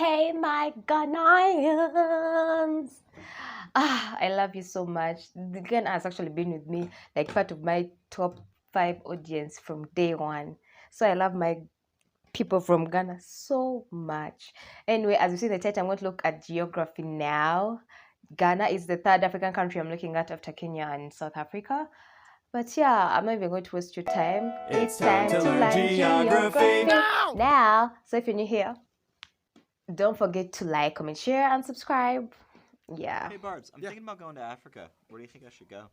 Hey, my Ghanaians! I love you so much. The Ghana has actually been with me, like part of my top 5 audience from day one. So I love my people from Ghana so much. Anyway, as you see in the title, I'm going to look at geography now. Ghana is the third African country I'm looking at after Kenya and South Africa. But yeah, I'm not even going to waste your time. It's time to learn geography now. So if you're new here, don't forget to like, comment, share, and subscribe. Yeah. Hey Barbs, I'm thinking about going to Africa. Where do you think I should go?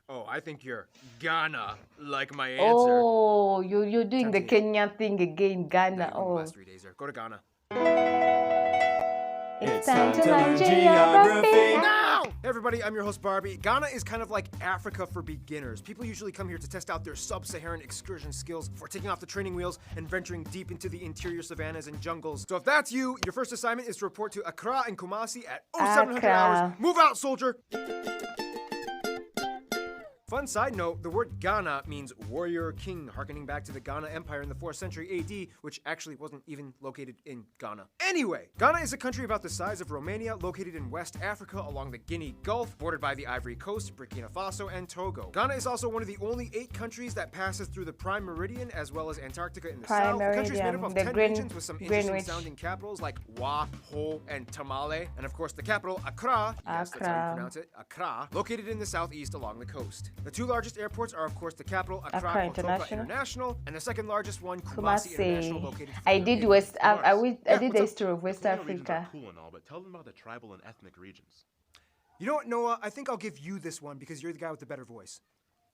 Oh, I think you're Ghana, like my answer. Oh, you're doing the Kenyan thing again, Ghana. Oh. Oh, Last 3 days there. Go to Ghana. it's time to learn geography Now! Hey everybody, I'm your host Barbie. Ghana is kind of like Africa for beginners. People usually come here to test out their sub-Saharan excursion skills before taking off the training wheels and venturing deep into the interior savannas and jungles. So if that's you, your first assignment is to report to Accra and Kumasi at 0700 hours. Accra. Move out, soldier! Fun side note, the word Ghana means warrior king, harkening back to the Ghana Empire in the 4th century AD, which actually wasn't even located in Ghana. Anyway, Ghana is a country about the size of Romania, located in West Africa along the Guinea Gulf, bordered by the Ivory Coast, Burkina Faso, and Togo. Ghana is also one of the only 8 countries that passes through the Prime Meridian, as well as Antarctica in the south. The country is made up of 10 regions with some interesting sounding capitals like Wa, Ho, and Tamale, and of course the capital, Accra, yes, that's how you pronounce it, Accra, located in the southeast along the coast. The 2 largest airports are, of course, the capital, Accra International, and the second largest one, Kumasi International, located. I did I did the history of West Africa. Cool and all, but tell them about the tribal and ethnic regions. You know what, Noah? I think I'll give you this one because you're the guy with the better voice.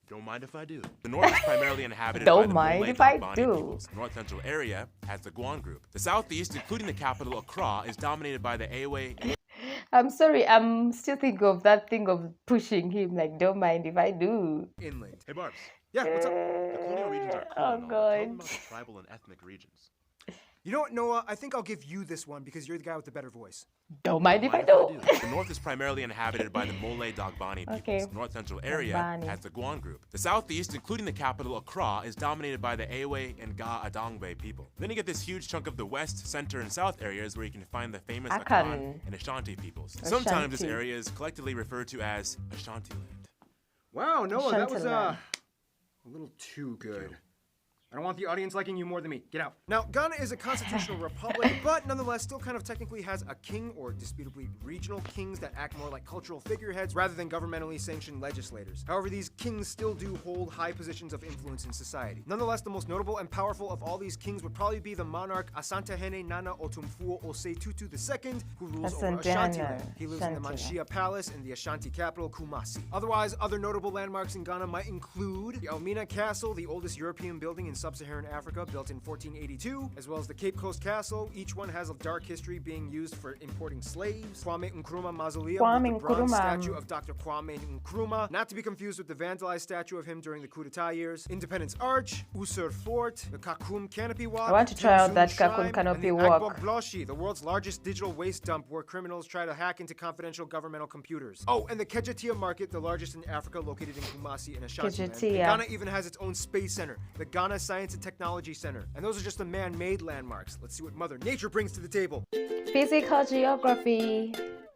Don't mind if I do. The north is primarily inhabited Don't by the mind Malay if I Dagbani do. peoples. The north central area has the Guan group. The southeast, including the capital Accra, is dominated by the Awe. I'm sorry, I'm still thinking of that thing of pushing him, like, don't mind if I do. Inland. Hey Barbs, Yeah, what's up? the colonial regions are cool Oh, and all, but tell them God. about the tribal and ethnic regions. You know what, Noah? I think I'll give you this one because you're the guy with the better voice. Don't mind if I Mind do. The north is primarily inhabited by the Malay Dagbani peoples. Okay. The north central area Dagbani. has the Guan group. The southeast, including the capital Accra, is dominated by the Awe and Ga Adangbe people. Then you get this huge chunk of the west, center, and south areas where you can find the famous Akan. Akan and Ashanti peoples. Sometimes this Ashanti. area is collectively referred to as Ashantiland. Wow, Noah, that was Shantaland. a little too good. I don't want the audience liking you more than me. Get out. Now, Ghana is a constitutional republic, but nonetheless still kind of technically has a king, or disputably regional kings that act more like cultural figureheads rather than governmentally sanctioned legislators. However, these kings still do hold high positions of influence in society. Nonetheless, the most notable and powerful of all these kings would probably be the monarch Asantehene Nana Otumfuo Osei Tutu II, who rules over Asantehene. Ashantiland. He lives in the Ashanti. Manshia Palace in the Ashanti capital, Kumasi. Otherwise, other notable landmarks in Ghana might include the Elmina Castle, the oldest European building in sub-Saharan Africa, built in 1482, as well as the Cape Coast Castle. Each one has a dark history, being used for importing slaves. Kwame Nkrumah Mausoleum, Kwame with the bronze Nkrumah. statue of Dr. Kwame Nkrumah, not to be confused with the vandalized statue of him during the coup d'etat years. Independence Arch, Usur Fort, the Kakum Canopy Walk. I want to try out that Timzum Kakum Shrine, Canopy and the Walk. Agbo Bloshi, the world's largest digital waste dump where criminals try to hack into confidential governmental computers. Oh, and the Kejetia Market, the largest in Africa, located in Kumasi and Ashanti. Kejetia. Ghana even has its own space center, the Ghana Science and Technology Center. And those are just the man-made landmarks. Let's see what Mother Nature brings to the table. Physical geography.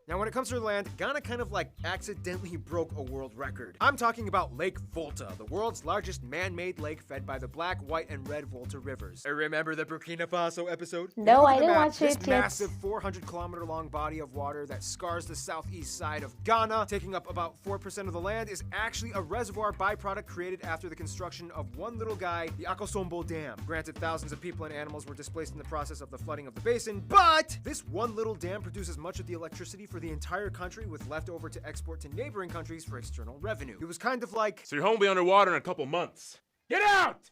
Now, when it comes to land, Ghana kind of like accidentally broke a world record. I'm talking about Lake Volta, the world's largest man-made lake fed by the Black, White, and Red Volta rivers. Remember the Burkina Faso episode? If you No, look I at the didn't map, watch this it yet. massive 400-kilometer-long body of water that scars the southeast side of Ghana, taking up about 4% of the land, is actually a reservoir byproduct created after the construction of one little guy, the Akosombo Dam. Granted, thousands of people and animals were displaced in the process of the flooding of the basin, but this one little dam produces much of the electricity for the entire country, with leftover to export to neighboring countries for external revenue. It was kind of like, So your home will be underwater in a couple months. Get out!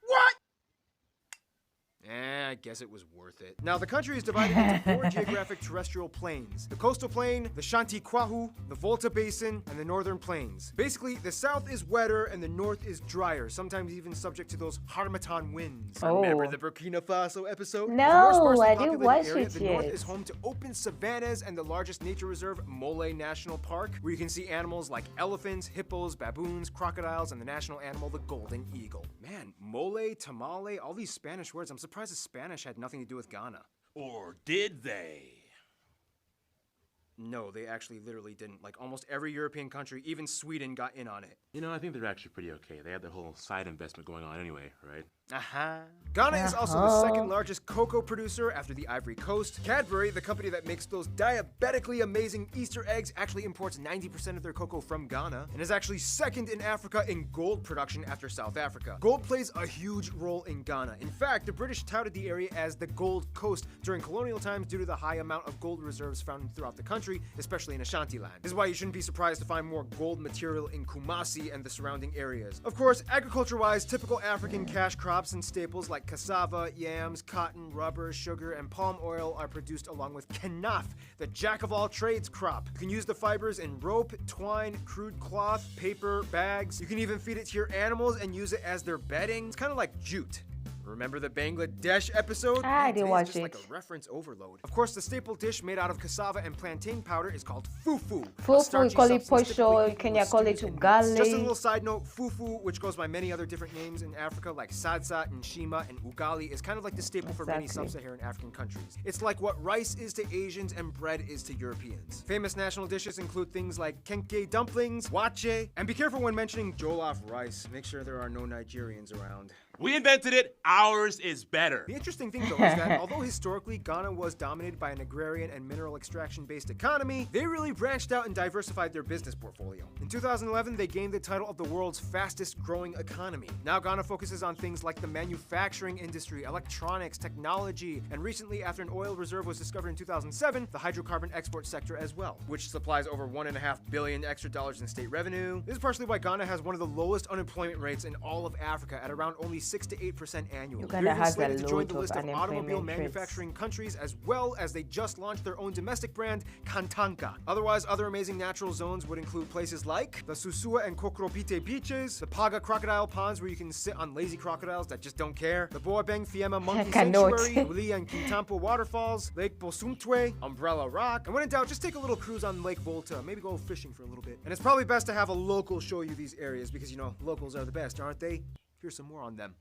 what? I guess it was worth it. Now, the country is divided into 4 geographic terrestrial plains. The coastal plain, the Shanti Kwahu, the Volta Basin, and the northern plains. Basically, the south is wetter and the north is drier, sometimes even subject to those harmattan winds. Oh. Remember the Burkina Faso episode? No, With a more sparsely I didn't populated watch area, it the north yet. is home to open savannas and the largest nature reserve, Mole National Park, where you can see animals like elephants, hippos, baboons, crocodiles, and the national animal, the golden eagle. Man, mole, tamale, all these Spanish words. I'm surprised the Spanish had nothing to do with Ghana. Or did they? No, they actually literally didn't. Like almost every European country, even Sweden, got in on it. You know, I think they're actually pretty okay. They had their whole side investment going on anyway, right? Ghana is also the second largest cocoa producer after the Ivory Coast. Cadbury, the company that makes those diabetically amazing Easter eggs, actually imports 90% of their cocoa from Ghana and is actually second in Africa in gold production after South Africa. Gold plays a huge role in Ghana. In fact, the British touted the area as the Gold Coast during colonial times due to the high amount of gold reserves found throughout the country, especially in Ashanti-land. This is why you shouldn't be surprised to find more gold material in Kumasi and the surrounding areas. Of course, agriculture-wise, typical African cash crops and staples like cassava, yams, cotton, rubber, sugar, and palm oil are produced along with kenaf, the jack-of-all-trades crop. You can use the fibers in rope, twine, crude cloth, paper, bags. You can even feed it to your animals and use it as their bedding. It's kind of like jute. Remember the Bangladesh episode? I didn't watch just it. Like a reference overload. Of course, the staple dish made out of cassava and plantain powder is called fufu. Fufu, we call it posho, Kenya call it ugali. Just a little side note, fufu, which goes by many other different names in Africa like sadza and shima and ugali, is kind of like the staple for many sub-Saharan African countries. It's like what rice is to Asians and bread is to Europeans. Famous national dishes include things like kenke dumplings, wache, and be careful when mentioning jollof rice. Make sure there are no Nigerians around. We invented it. Ours is better. The interesting thing, though, is that although historically Ghana was dominated by an agrarian and mineral extraction-based economy, they really branched out and diversified their business portfolio. In 2011, they gained the title of the world's fastest-growing economy. Now Ghana focuses on things like the manufacturing industry, electronics, technology, and recently, after an oil reserve was discovered in 2007, the hydrocarbon export sector as well, which supplies over $1.5 billion extra dollars in state revenue. This is partially why Ghana has one of the lowest unemployment rates in all of Africa at around only 6 to 8% annually. Uganda They're even has slated a to join lot the of list of automobile unemployment rates. manufacturing countries, as well as they just launched their own domestic brand, Kantanka. Otherwise, other amazing natural zones would include places like the Susua and Kokropite beaches, the Paga crocodile ponds where you can sit on lazy crocodiles that just don't care, the Boabeng Fiema monkey cannot. sanctuary, Uli and Kintampo waterfalls, Lake Bosumtwe, Umbrella Rock, and when in doubt, just take a little cruise on Lake Volta, maybe go fishing for a little bit. And it's probably best to have a local show you these areas because, you know, locals are the best, aren't they? Here's some more on them.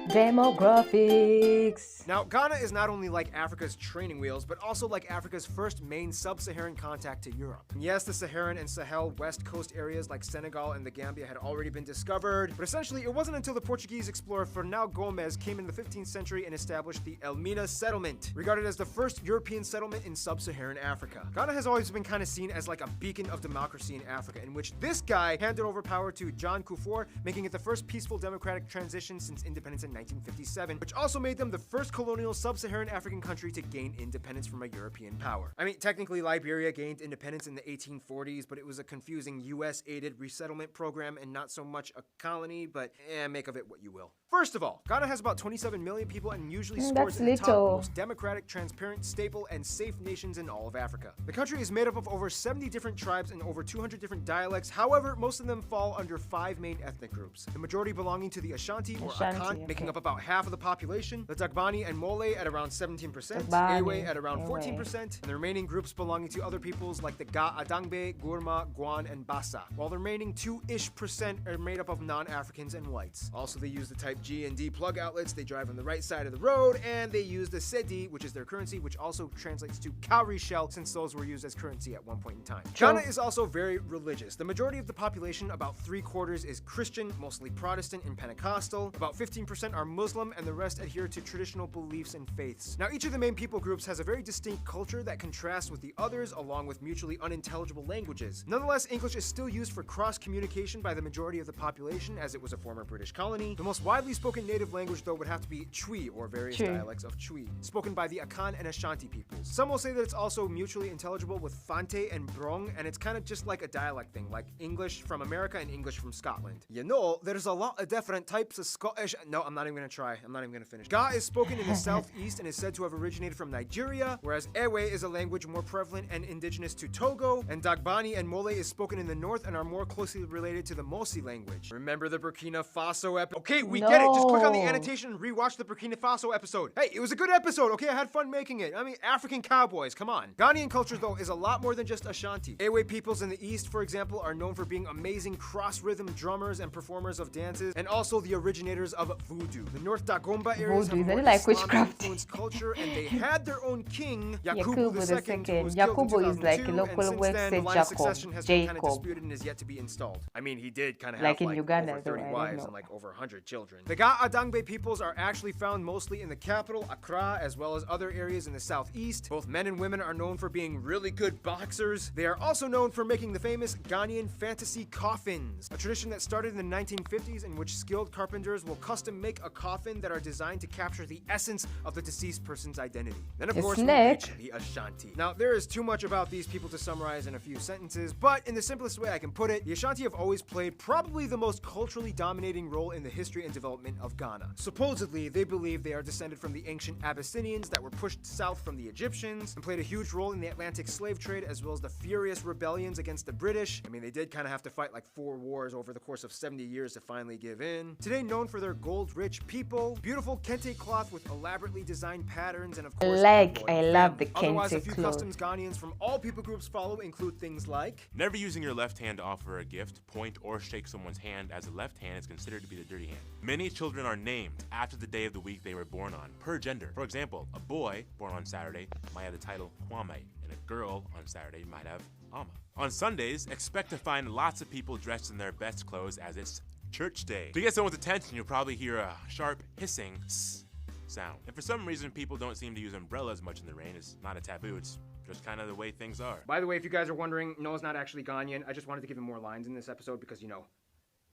Demographics. Now, Ghana is not only like Africa's training wheels, but also like Africa's first main sub-Saharan contact to Europe. And yes, the Saharan and Sahel west coast areas like Senegal and the Gambia had already been discovered, but essentially it wasn't until the Portuguese explorer Fernão Gomes came in the 15th century and established the Elmina settlement, regarded as the first European settlement in sub-Saharan Africa. Ghana has always been kind of seen as like a beacon of democracy in Africa, in which this guy handed over power to John Kufuor, making it the first peaceful democratic transition since independence in 1957, which also made them the first colonial sub-Saharan African country to gain independence from a European power. I mean, technically Liberia gained independence in the 1840s, but it was a confusing US-aided resettlement program and not so much a colony, but make of it what you will. First of all, Ghana has about 27 million people and usually scores in the top most democratic, transparent, stable, and safe nations in all of Africa. The country is made up of over 70 different tribes and over 200 different dialects. However, most of them fall under 5 main ethnic groups, the majority belonging to the Ashanti or Akan, making up about half of the population, the Dagbani and Mole at around 17%, Ewe at around 14%, and the remaining groups belonging to other peoples like the Ga Adangbe, Gurma, Guan, and Bassa, while the remaining 2-ish% are made up of non-Africans and whites. Also, they use the type G and D plug outlets, they drive on the right side of the road, and they use the Cedi, which is their currency, which also translates to cowrie shell, since those were used as currency at one point in time. Ghana is also very religious. The majority of the population, about 3/4, is Christian, mostly Protestant and Pentecostal. About 15% are Muslim, and the rest adhere to traditional beliefs and faiths. Now, each of the main people groups has a very distinct culture that contrasts with the others, along with mutually unintelligible languages. Nonetheless, English is still used for cross-communication by the majority of the population, as it was a former British colony. The most widely spoken native language, though, would have to be Twi, or various dialects of Twi, spoken by the Akan and Ashanti peoples. Some will say that it's also mutually intelligible with Fante and Brong, and it's kind of just like a dialect thing, like English from America and English from Scotland. You know, there's a lot of different types of Scottish. No, I'm not even gonna try. I'm not even gonna finish. Ga is spoken in the southeast and is said to have originated from Nigeria, whereas Ewe is a language more prevalent and indigenous to Togo, and Dagbani and Mole is spoken in the north and are more closely related to the Mosi language. Remember the Burkina Faso episode? Okay, we get get it. Just click on the Oh. annotation and rewatch the Burkina Faso episode. Hey, it was a good episode, okay? I had fun making it. I mean, African cowboys, come on. Ghanaian culture, though, is a lot more than just Ashanti. Ewe peoples in the East, for example, are known for being amazing cross-rhythm drummers and performers of dances, and also the originators of voodoo. The North Dagomba areas Voodoo, have is more that like Islamic-influenced witchcraft? culture, and they had their own king, Yakubu Yakubu II, who was killed in Yakubu is like a 2002, local and since word then, say the line of Jacob. succession has been kind of Jacob. disputed and is yet to be installed. I mean, he did kind of Like have in like Uganda, over though, 30 I don't wives know. and like over 100 children. The Ga Adangbe peoples are actually found mostly in the capital, Accra, as well as other areas in the southeast. Both men and women are known for being really good boxers. They are also known for making the famous Ghanaian fantasy coffins, a tradition that started in the 1950s in which skilled carpenters will custom make a coffin that are designed to capture the essence of the deceased person's identity. Then of A course we snake. reach the Ashanti. Now there is too much about these people to summarize in a few sentences, but in the simplest way I can put it, the Ashanti have always played probably the most culturally dominating role in the history and development of Ghana. Supposedly, they believe they are descended from the ancient Abyssinians that were pushed south from the Egyptians and played a huge role in the Atlantic slave trade as well as the furious rebellions against the British. I mean, they did kind of have to fight like 4 wars over the course of 70 years to finally give in. Today known for their gold-rich people, beautiful kente cloth with elaborately designed patterns, and of course, Like, a royal I love the family. Otherwise, a kente few cloth. customs Ghanaians from all people groups follow include things like Never using your left hand to offer a gift, point, or shake someone's hand, as the left hand is considered to be the dirty hand. Many children are named after the day of the week they were born on, per gender. For example, a boy born on Saturday might have the title Kwame, and a girl on Saturday might have Ama. On Sundays, expect to find lots of people dressed in their best clothes as it's church day. To get someone's attention, you'll probably hear a sharp hissing s sound. And for some reason, people don't seem to use umbrellas much in the rain. It's not a taboo, it's just kind of the way things are. By the way, if you guys are wondering, Noah's not actually Ghanaian. I just wanted to give him more lines in this episode because, you know,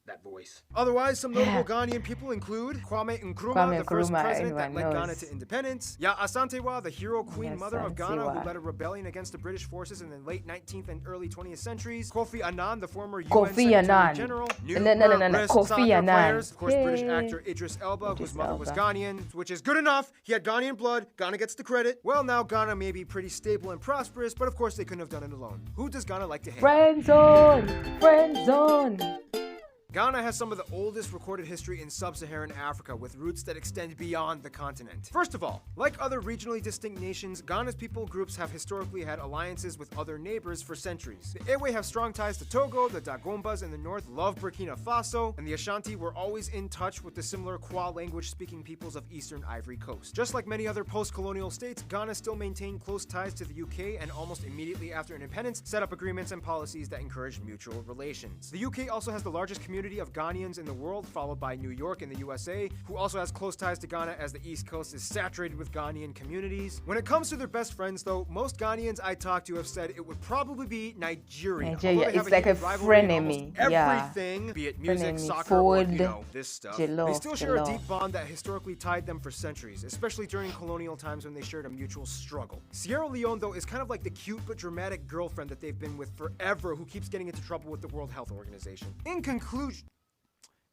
that voice. Otherwise, some notable Ghanaian people include Kwame Nkrumah, Kwame the first Nkrumah, president that led everyone Ghana knows. to independence. Ya Asantewa, the hero queen mother of Ghana who Asantewa. led a rebellion against the British forces in the late 19th and early 20th centuries. Kofi Annan, the former UN Kofi Secretary Annan. General. No. Kofi soccer Annan. players. Of course, Yay. British actor Idris Elba, Idris whose mother was Elba. Ghanaian, which is good enough. He had Ghanaian blood. Ghana gets the credit. Well, now Ghana may be pretty stable and prosperous, but of course they couldn't have done it alone. Who does Ghana like to hate? Friend zone. Friend zone. Ghana has some of the oldest recorded history in sub-Saharan Africa, with roots that extend beyond the continent. First of all, like other regionally distinct nations, Ghana's people groups have historically had alliances with other neighbors for centuries. The Ewe have strong ties to Togo, the Dagombas in the north love Burkina Faso, and the Ashanti were always in touch with the similar Kwa language-speaking peoples of eastern Ivory Coast. Just like many other post-colonial states, Ghana still maintained close ties to the UK and almost immediately after independence set up agreements and policies that encouraged mutual relations. The UK also has the largest community of Ghanaians in the world, followed by New York in the USA, who also has close ties to Ghana as the East Coast is saturated with Ghanaian communities. When it comes to their best friends, though, most Ghanaians I talked to have said it would probably be Nigeria. Nigeria, Although they have it's like a heated rivalry in frenemy, almost yeah. everything, be it music, Frenemy, soccer, or, food, you know, this stuff. They jollof, still share a jollof. deep bond that historically tied them for centuries, especially during colonial times when they shared a mutual struggle. Sierra Leone, though, is kind of like the cute but dramatic girlfriend that they've been with forever who keeps getting into trouble with the World Health Organization. In conclusion,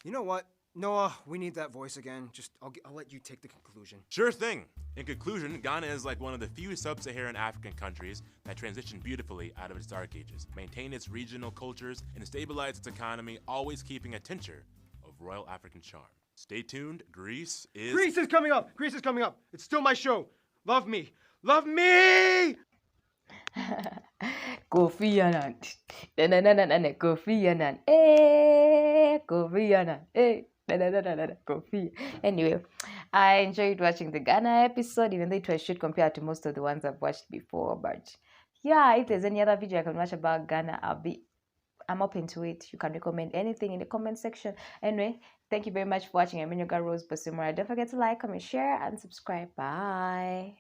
you know what? Noah, we need that voice again. I'll let you take the conclusion. Sure thing. In conclusion, Ghana is like one of the few sub-Saharan African countries that transitioned beautifully out of its dark ages, maintained its regional cultures, and stabilized its economy, always keeping a tincture of royal African charm. Stay tuned. Greece is... Greece is coming up! Greece is coming up! It's still my show! Love me! Love me! Kofi Annan. Kofi Annan. Kofi Annan. Kofi. Anyway, I enjoyed watching the Ghana episode, even though it was short compared to most of the ones I've watched before. But yeah, if there's any other video I can watch about Ghana, I'm open to it. You can recommend anything in the comment section. Anyway, thank you very much for watching. I'm your girl Rose Basemera. Don't forget to like, comment, share, and subscribe. Bye.